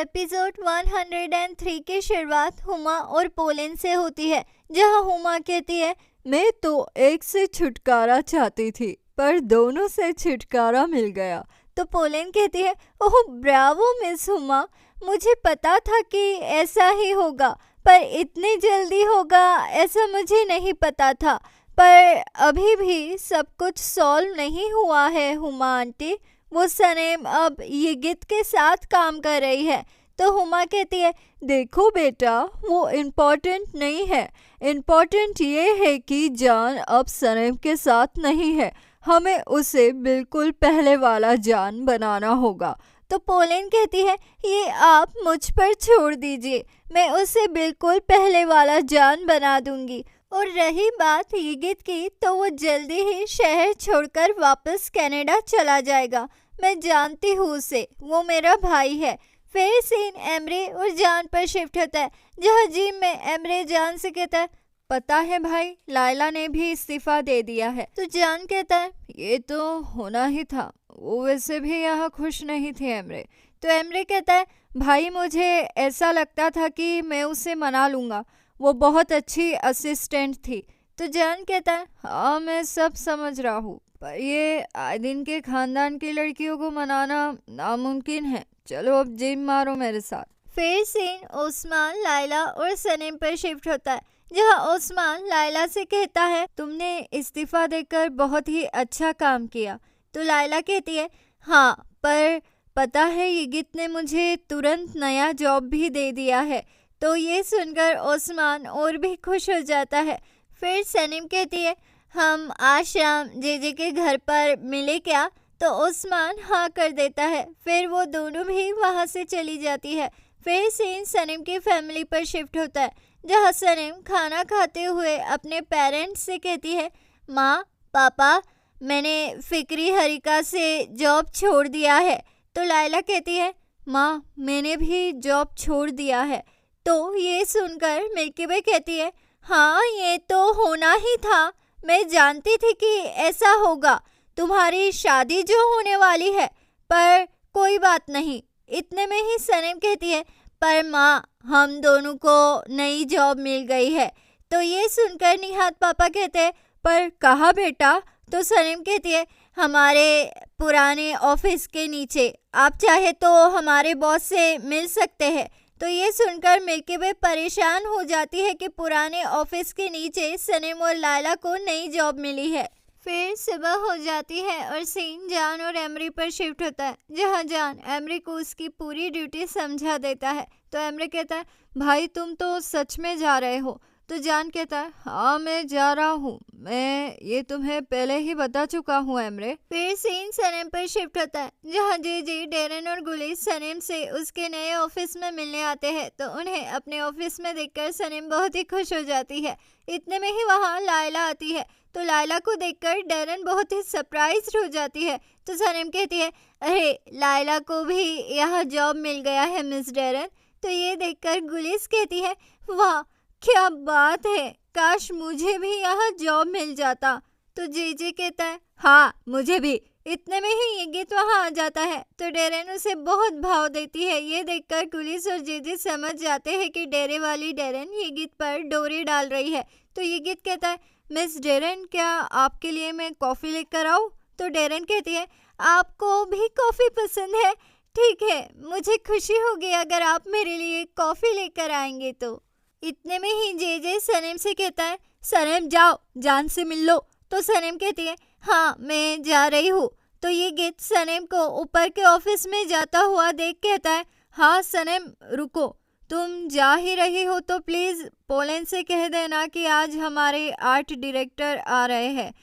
Episode 103 की शुरुआत हुमा और पोलन से होती है, जहां हुमा कहती है मैं तो एक से छुटकारा चाहती थी पर दोनों से छुटकारा मिल गया। तो पोलन कहती है ओह ब्रावो मिस हुमा, मुझे पता था कि ऐसा ही होगा, पर इतनी जल्दी होगा ऐसा मुझे नहीं पता था। पर अभी भी सब कुछ सॉल्व नहीं हुआ है हुमा आंटी, वो सनेम अब यिगित के साथ काम कर रही है। तो हुमा कहती है देखो बेटा, वो इम्पोर्टेंट नहीं है, इम्पोर्टेंट ये है कि जान अब सनेम के साथ नहीं है, हमें उसे बिल्कुल पहले वाला जान बनाना होगा। तो पोलन कहती है ये आप मुझ पर छोड़ दीजिए, मैं उसे बिल्कुल पहले वाला जान बना दूंगी। और रही बात यिगित की, तो वो जल्दी ही शहर छोड़कर वापस कनाडा चला जाएगा। मैं जानती हूँ उसे, वो मेरा भाई है। फिर सीन एमरे और जान पर शिफ्ट होता है, जहाँ जिम में एमरे जान से कहता है पता है भाई, लायला ने भी इस्तीफा दे दिया है। तो जान कहता है ये तो होना ही था, वो वैसे भी यहाँ खुश नहीं थी एमरे। तो एमरे कहता है भाई मुझे ऐसा लगता था कि मैं उसे मना लूँगा, वो बहुत अच्छी असिस्टेंट थी। तो जान कहता है हाँ मैं सब समझ रहा हूँ, पर ये आदिन के खानदान की लड़कियों को मनाना नामुमकिन है। चलो अब जिम मारो मेरे साथ। फिर सीन ओस्मान, लायला और सनेम पर शिफ्ट होता है, जहाँ ओस्मान लायला से कहता है तुमने इस्तीफा देकर बहुत ही अच्छा काम किया। तो लायला कहती है हाँ, पर पता है यिगित ने मुझे तुरंत नया जॉब भी दे दिया है। तो ये सुनकर ओस्मान और भी खुश हो जाता है। फिर सनीम कहती है हम आज शाम जेजे के घर पर मिले क्या? तो ओस्मान हाँ कर देता है। फिर वो दोनों भी वहाँ से चली जाती है। फिर सीन सनीम की फैमिली पर शिफ्ट होता है, जहाँ सनीम खाना खाते हुए अपने पेरेंट्स से कहती है माँ पापा, मैंने फिक्री हरिका से जॉब छोड़ दिया है। तो लायला कहती है माँ मैंने भी जॉब छोड़ दिया है। तो ये सुनकर मिल्की वे कहती है हाँ ये तो होना ही था, मैं जानती थी कि ऐसा होगा, तुम्हारी शादी जो होने वाली है। पर कोई बात नहीं। इतने में ही सनीम कहती है पर माँ हम दोनों को नई जॉब मिल गई है। तो ये सुनकर निहात पापा कहते हैं पर कहाँ बेटा? तो सनीम कहती है हमारे पुराने ऑफिस के नीचे, आप चाहे तो हमारे बॉस से मिल सकते हैं। तो ये सुनकर मिल्की वे परेशान हो जाती है कि पुराने ऑफिस के नीचे सनीम और लायला को नई जॉब मिली है। फिर सुबह हो जाती है और सीन जान और एमरी पर शिफ्ट होता है, जहाँ जान एमरी को उसकी पूरी ड्यूटी समझा देता है। तो एमरी कहता है भाई तुम तो सच में जा रहे हो? तो जान कहता है हाँ मैं जा रहा हूँ, मैं ये तुम्हें पहले ही बता चुका हूँ एमरे। फिर सीन सनेम पर शिफ्ट होता है, जहाँ जेजे, डेरन और गुली सनेम से उसके नए ऑफिस में मिलने आते हैं। तो उन्हें अपने ऑफिस में देखकर सनेम बहुत ही खुश हो जाती है। इतने में ही वहाँ लायला आती है। तो लायला को देखकर डेरन बहुत ही सरप्राइज्ड हो जाती है। तो सनेम कहती है अरे लायला को भी यहाँ जॉब मिल गया है मिस डेरन। तो ये देखकर गुलिस कहती है वाह क्या बात है, काश मुझे भी यहाँ जॉब मिल जाता। तो जेजे कहता है हाँ मुझे भी। इतने में ही यिगित वहाँ आ जाता है। तो डेरेन उसे बहुत भाव देती है। ये देखकर गुलिस और जेजे समझ जाते हैं कि डेरे वाली डेरेन यिगित पर डोरी डाल रही है। तो यिगित कहता है मिस डेरेन क्या आपके लिए मैं कॉफ़ी लेकर आऊँ? तो डेरेन कहती है आपको भी कॉफ़ी पसंद है? ठीक है, मुझे खुशी होगी अगर आप मेरे लिए कॉफ़ी लेकर आएंगे। तो इतने में ही जेजे सनेम से कहता है सनेम जाओ जान से मिल लो। तो सनेम कहती है हाँ मैं जा रही हूँ। तो ये गित सनेम को ऊपर के ऑफिस में जाता हुआ देख कहता है हाँ सनेम रुको, तुम जा ही रही हो तो प्लीज़ पोलन से कह देना कि आज हमारे आर्ट डायरेक्टर आ रहे हैं।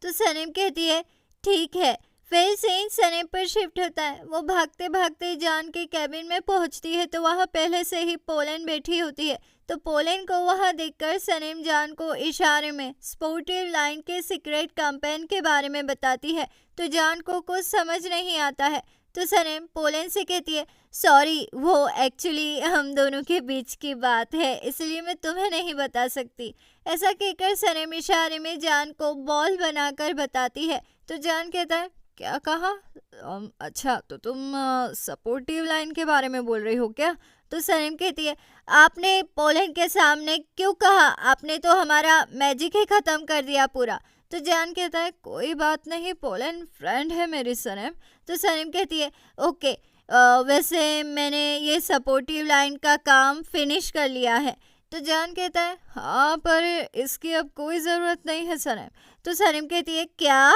तो सनेम कहती है ठीक है। फिर सीन सनेम पर शिफ्ट होता है। वो भागते भागते जान के कैबिन में पहुंचती है, तो वहाँ पहले से ही पोलन बैठी होती है। तो पोलन को वहाँ देखकर सनेम जान को इशारे में स्पोर्टिव लाइन के सीक्रेट कैंपेन के बारे में बताती है। तो जान को कुछ समझ नहीं आता है। तो सनेम पोलन से कहती है सॉरी, वो एक्चुअली हम दोनों के बीच की बात है, इसलिए मैं तुम्हें नहीं बता सकती। ऐसा कहकर सनेम इशारे में जान को बॉल बनाकर बताती है। तो जान कहता है क्या कहा? अच्छा, तो तुम सपोर्टिव लाइन के बारे में बोल रही हो क्या? तो सनीम कहती है, आपने पोलैंड के सामने क्यों कहा? आपने तो हमारा मैजिक ही खत्म कर दिया पूरा। तो जान कहता है, कोई बात नहीं, पोलैंड फ्रेंड है मेरी सनम। तो सनीम कहती है, ओके, वैसे मैंने ये सपोर्टिव लाइन का काम फिनिश कर लिया है। तो जान कहता है, हाँ, पर इसकी अब कोई ज़रूरत नहीं है सनम। तो सनीम कहती है, क्या?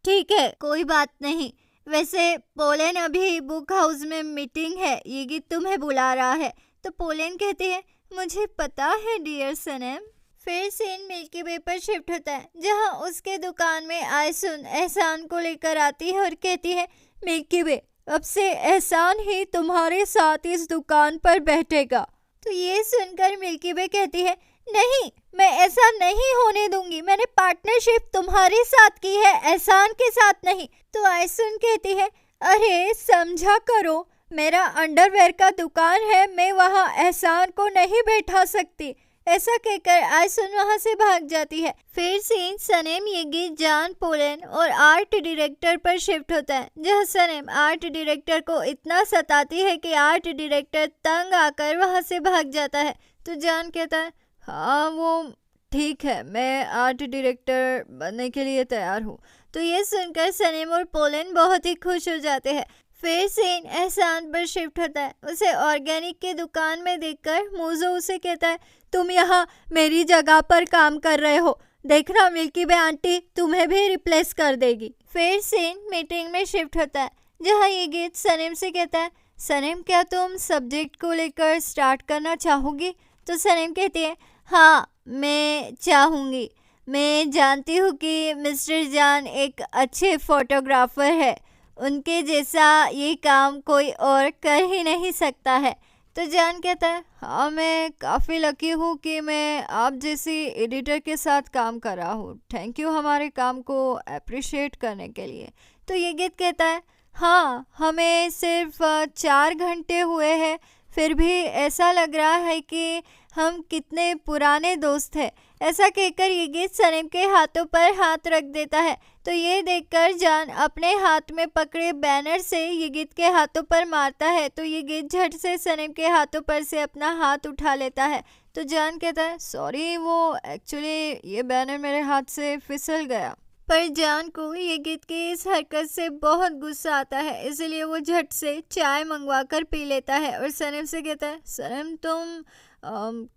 ठीक है, कोई बात नहीं। वैसे पोलैंड अभी बुक हाउस में मीटिंग है, ये गीत तुम्हें बुला रहा है। तो पोलैंड कहती है, मुझे पता है डियर सनम। फिर सीन मिल्की वे पर शिफ्ट होता है, जहां उसके दुकान में आयसुन एहसान को लेकर आती है और कहती है, मिल्की वे, अब से एहसान ही तुम्हारे साथ इस दुकान पर बैठेगा। तो ये सुनकर मिल्की वे कहती है, नहीं, मैं ऐसा नहीं होने दूंगी। मैंने पार्टनरशिप तुम्हारे साथ की है, एहसान के साथ नहीं। तो आयसुन कहती है, अरे समझा करो, मेरा अंडरवेयर का दुकान है, मैं वहाँ एहसान को नहीं बैठा सकती। ऐसा कहकर आयसुन वहां से भाग जाती है। फिर सीन सनेम, येगी, जान, पोलैंड और आर्ट डायरेक्टर पर शिफ्ट होता है, जहां सनेम आर्ट डायरेक्टर को इतना सताती है कि आर्ट डायरेक्टर तंग आकर वहां से भाग जाता है। तो जान कहता है, हाँ वो ठीक है, मैं आर्ट डायरेक्टर बनने के लिए तैयार हूँ। तो ये सुनकर सनेम और पोलैंड बहुत ही खुश हो जाते हैं। फिर सीन एहसान पर शिफ्ट होता है। उसे ऑर्गेनिक की दुकान में देखकर मूजो उसे कहता है, तुम यहाँ मेरी जगह पर काम कर रहे हो, देखना मिल्की वे आंटी तुम्हें भी रिप्लेस कर देगी। फिर सीन मीटिंग में शिफ्ट होता है, जहाँ ये गीत सनीम से कहता है, सनीम क्या तुम सब्जेक्ट को लेकर स्टार्ट करना चाहोगी? तो सनीम कहती है, हाँ मैं चाहूँगी। मैं जानती हूँ कि मिस्टर जान एक अच्छे फोटोग्राफर है, उनके जैसा ये काम कोई और कर ही नहीं सकता है। तो जान कहता है, हाँ मैं काफ़ी लकी हूँ कि मैं आप जैसी एडिटर के साथ काम कर रहा हूँ। थैंक यू हमारे काम को अप्रिशिएट करने के लिए। तो ये गीत कहता है, हाँ हमें सिर्फ 4 घंटे हुए हैं, फिर भी ऐसा लग रहा है कि हम कितने पुराने दोस्त हैं। ऐसा कहकर ये गीत सनीम के हाथों पर हाथ रख देता है। तो ये देखकर जान अपने हाथ में पकड़े बैनर से ये गीत के हाथों पर मारता है। तो ये गीत झट से सनीम के हाथों पर से अपना हाथ उठा लेता है। तो जान कहता है, सॉरी, वो एक्चुअली ये बैनर मेरे हाथ से फिसल गया। पर जान को ये गीत की इस हरकत से बहुत गुस्सा आता है, इसलिए वो झट से चाय मंगवा कर पी लेता है और सनीम से कहता है, सनीम तुम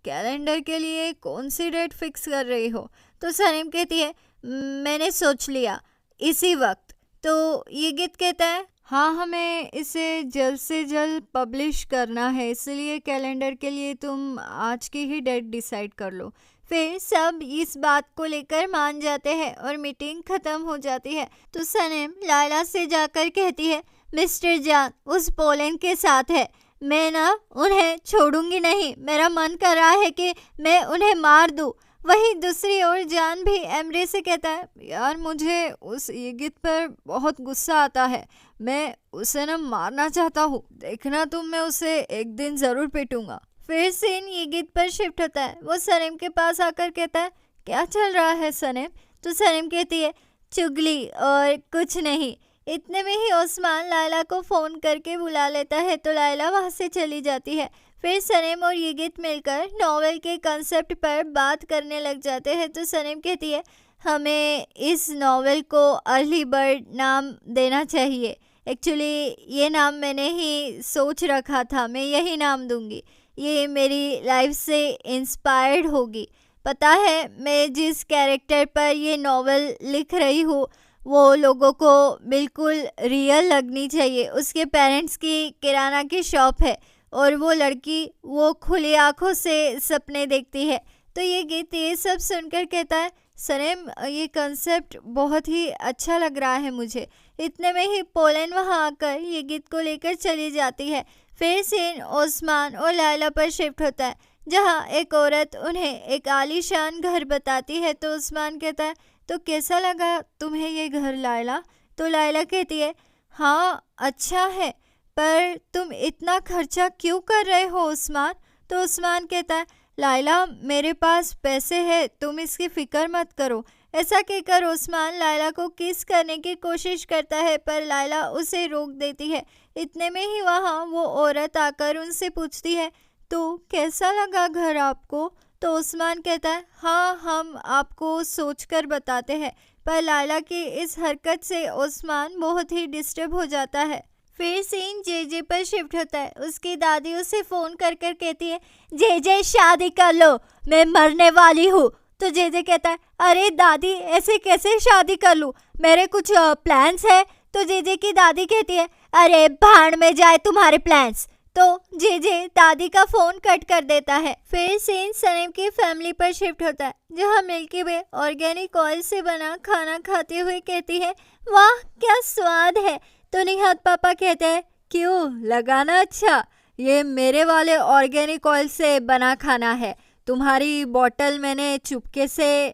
कैलेंडर के लिए कौन सी डेट फिक्स कर रही हो? तो सनीम कहती है, मैंने सोच लिया इसी वक्त। तो ये गीत कहता है, हाँ हमें इसे जल्द से जल्द पब्लिश करना है, इसलिए कैलेंडर के लिए तुम आज की ही डेट डिसाइड कर लो। फिर सब इस बात को लेकर मान जाते हैं और मीटिंग खत्म हो जाती है। तो सनीम लायला से जाकर कहती है, मिस्टर जान उस पोलैंड के साथ है, मैं ना उन्हें छोड़ूंगी नहीं। मेरा मन कर रहा है कि मैं उन्हें मार दूं। वहीं दूसरी ओर जान भी एमरे से कहता है, यार मुझे उस गीत पर बहुत गुस्सा आता है, मैं उसे ना मारना चाहता हूँ, देखना तुम, मैं उसे एक दिन ज़रूर पीटूंगा। फिर सीन ये गीत पर शिफ्ट होता है। वो सनीम के पास आकर कहता है, क्या चल रहा है सनीम? तो सनीम कहती है, चुगली और कुछ नहीं। इतने में ही ओस्मान लायला को फ़ोन करके बुला लेता है, तो लायला वहाँ से चली जाती है। फिर सनीम और ये गीत मिलकर नॉवेल के कंसेप्ट पर बात करने लग जाते हैं। तो सनीम कहती है, हमें इस नॉवेल को अर्ली बर्ड नाम देना चाहिए। एक्चुअली ये नाम मैंने ही सोच रखा था, मैं यही नाम दूंगी, ये मेरी लाइफ से इंस्पायर्ड होगी। पता है मैं जिस कैरेक्टर पर ये नॉवेल लिख रही हूँ वो लोगों को बिल्कुल रियल लगनी चाहिए। उसके पेरेंट्स की किराना की शॉप है और वो लड़की वो खुली आंखों से सपने देखती है। तो ये गीत ये सब सुनकर कहता है, सनीम ये कंसेप्ट बहुत ही अच्छा लग रहा है मुझे। इतने में ही पोलैंड वहाँ आकर ये गीत को लेकर चली जाती है। फिर सीन ओस्मान और लायला पर शिफ्ट होता है, जहाँ एक औरत उन्हें एक आलीशान घर बताती है। तो ओस्मान कहता है, तो कैसा लगा तुम्हें ये घर लायला? तो लायला कहती है, हाँ अच्छा है, पर तुम इतना खर्चा क्यों कर रहे हो ओस्मान? तो ओस्मान कहता है, लायला मेरे पास पैसे है, तुम इसकी फिक्र मत करो, ऐसा कहकर उस्मान लायला को किस करने की कोशिश करता है, पर लायला उसे रोक देती है। इतने में ही वहाँ वो औरत आकर उनसे पूछती है, तो कैसा लगा घर आपको? तो उस्मान कहता है, हाँ, हम आपको सोचकर बताते हैं। पर लायला की इस हरकत से उस्मान बहुत ही डिस्टर्ब हो जाता है। फिर सीन जेजे पर शिफ्ट होता है। उसकी दादी उसे फ़ोन कर कर कहती है, जेजे शादी कर लो, मैं मरने वाली हूँ। तो जेजे कहता है, अरे दादी ऐसे कैसे शादी कर लूँ, मेरे कुछ प्लान्स है। तो जेजे की दादी कहती है, अरे भाड़ में जाए तुम्हारे प्लान्स। तो जेजे दादी का फ़ोन कट कर देता है। फिर सीन सनीम की फैमिली पर शिफ्ट होता है, जहाँ मिल्की वे ऑर्गेनिक ऑयल से बना खाना खाते हुए कहती है, वाह क्या स्वाद है। तो निहात पापा कहते हैं, क्यों, लगाना अच्छा? ये मेरे वाले ऑर्गेनिक ऑयल से बना खाना है। तुम्हारी बोतल मैंने चुपके से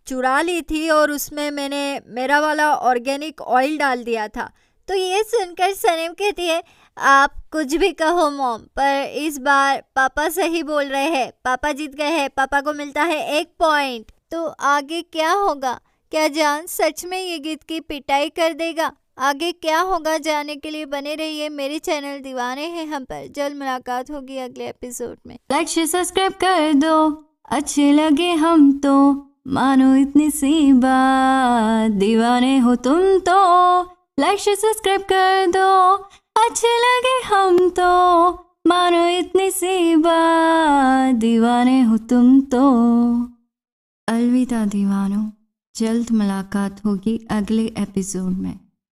चुरा ली थी और उसमें मैंने मेरा वाला ऑर्गेनिक ऑयल डाल दिया था। तो ये सुनकर सनीम कहती है, आप कुछ भी कहो मॉम, पर इस बार पापा सही बोल रहे हैं, पापा जीत गए हैं, पापा को मिलता है 1 पॉइंट। तो आगे क्या होगा? क्या जान सच में ये गीत की पिटाई कर देगा? आगे क्या होगा जानने के लिए बने रहिए मेरे चैनल दीवाने हैं हम पर। जल्द मुलाकात होगी अगले एपिसोड में। लाइक शेयर सब्सक्राइब कर दो, अच्छे लगे हम तो मानो इतनी सी बात, दीवाने हो तुम तो। लाइक शेयर सब्सक्राइब कर दो, अच्छे लगे हम तो मानो इतनी सी बात, दीवाने हो तुम तो। अलविदा दीवानों, जल्द मुलाकात होगी अगले एपिसोड में।